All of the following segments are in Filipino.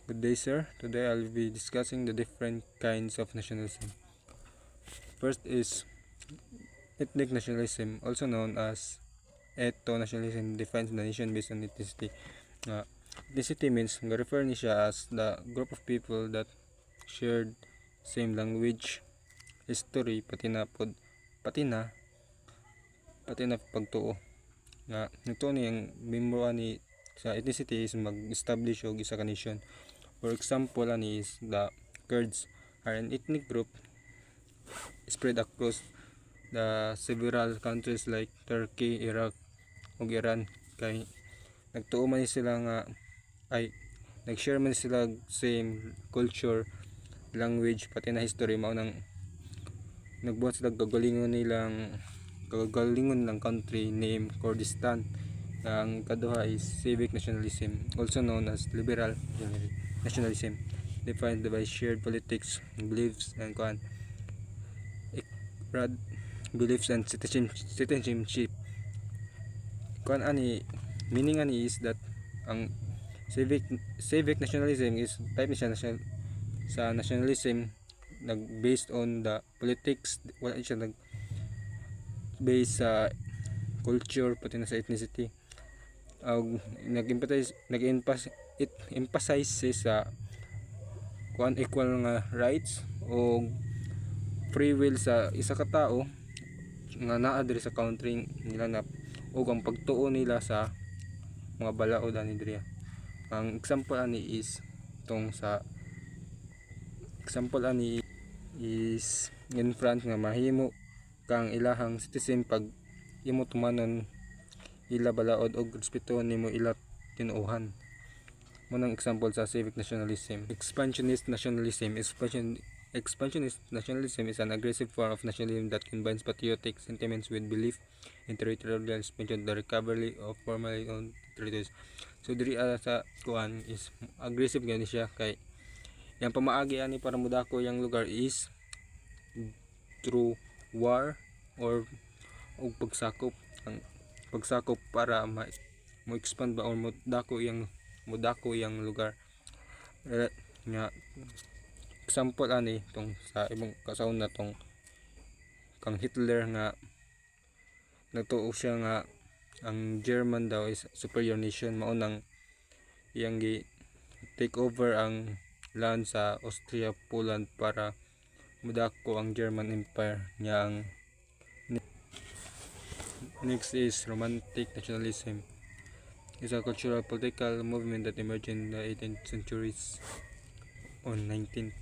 Good day, sir. Today I'll be discussing the different kinds of nationalism. First is ethnic nationalism, also known as ethno-nationalism, defines the nation based on ethnicity. Ethnicity means refer ni siya as the group of people that shared same language, history, pati na pagtuo. Ito ni ang member ni sa ethnicity is mag-establish og isa ka nation. For example, ani is the Kurds are an ethnic group spread across the several countries like Turkey, Iraq, ug Iran. Kay nagtuo man sila nga nag-share man sila same culture, language, pati na history. Mao nang nagbuhat sila kagalingon ng country name Kurdistan. Ang kaduha is civic nationalism, also known as liberal nationalism, defined by shared politics, beliefs and citizenship. Meaning ani is that ang civic nationalism is type ni siya sa nationalism based on the politics, wala siya based sa culture pati na sa ethnicity. Nag-emphasize sa equal nga rights o free will sa isa ka tao nga naa diri sa country nila na ug ang pagtuo nila sa mga balaod ani diri. Ang example ani is in France nga mahimo kang ilahang citizen pag imo tumanon ila balaod og respetuhon nimo ila tinuohan. Mo nang example sa civic nationalism. Expansionist nationalism is an aggressive form of nationalism that combines patriotic sentiments with belief in territorial expansion, the recovery of formerly owned territories. So diri sa kuan is aggressive gani siya kay yang pamaagi ani para mudako yang lugar is through war or pagsakop. Ang pagsakop para mo expand ba or modako yang lugar. Nga example ani tong sa ibang kasaon na tong kang Hitler nga nagtuo siya nga ang German daw is superior nation. Mao nang iyang gi take over ang land sa Austria, Poland para mudako ang German Empire niya. Ang next is romantic nationalism. It's a cultural political movement that emerged in the 18th centuries or 19th.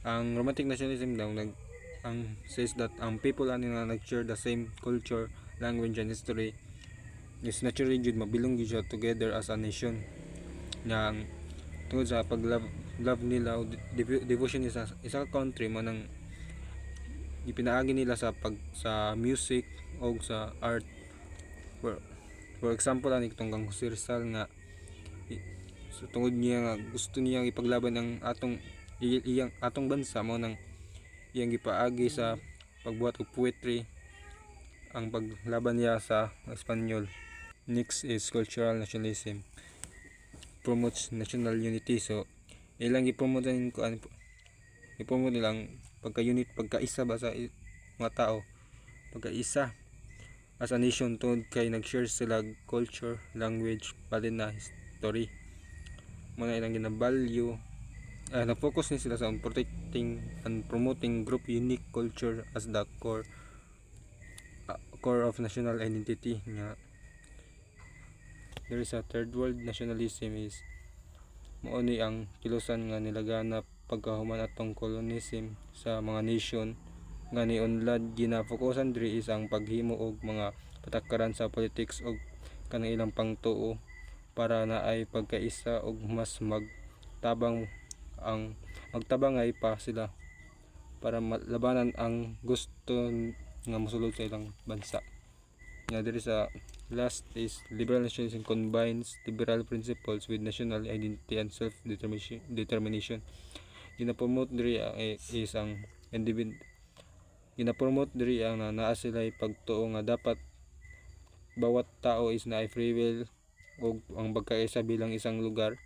Ang romantic nationalism daw says that ang people ani nga nag-share the same culture, language and history is naturally jud mabilong gyud together as a nation. Nga tungod sa love nila o devotion nila sa isa ka country mo nang ipinaagi nila sa music o sa art. For example ani itong kang Jose Rizal nga tungod niya nga gusto niya ipaglaban ang atong bansa, mo nang iyang gipaagi sa pagbuhat og poetry ang paglaban niya sa Espanyol. Next is cultural nationalism, promotes national unity. So ilang ipromote nilang pagka-unit, pagkaisa ba sa mga tao, pagkaisa as a nation tungod kay nag-share sila culture, language, pati na history. Mga ilang gina-value na-focus ni sila sa protecting and promoting group unique culture as the core of national identity. There is a third world nationalism is mao ni ang kilusan nga nilaganap pagkahuman atong colonism sa mga nation nga niunlad. Gina-focusan diri is ang paghimo og mga patakaran sa politics og kanang ilang pangtuo para naay pagkaisa og mas magtabangay pa sila para labanan ang gusto nga mosulod sa ilang bansa. There is a last is liberal nationalism, combines liberal principles with national identity and self-determination. Ginapromote diri is ang ginapromote diri ang naa sila pagtuo nga dapat bawat tao is naay free will o ang pagkaisa bilang isang lugar.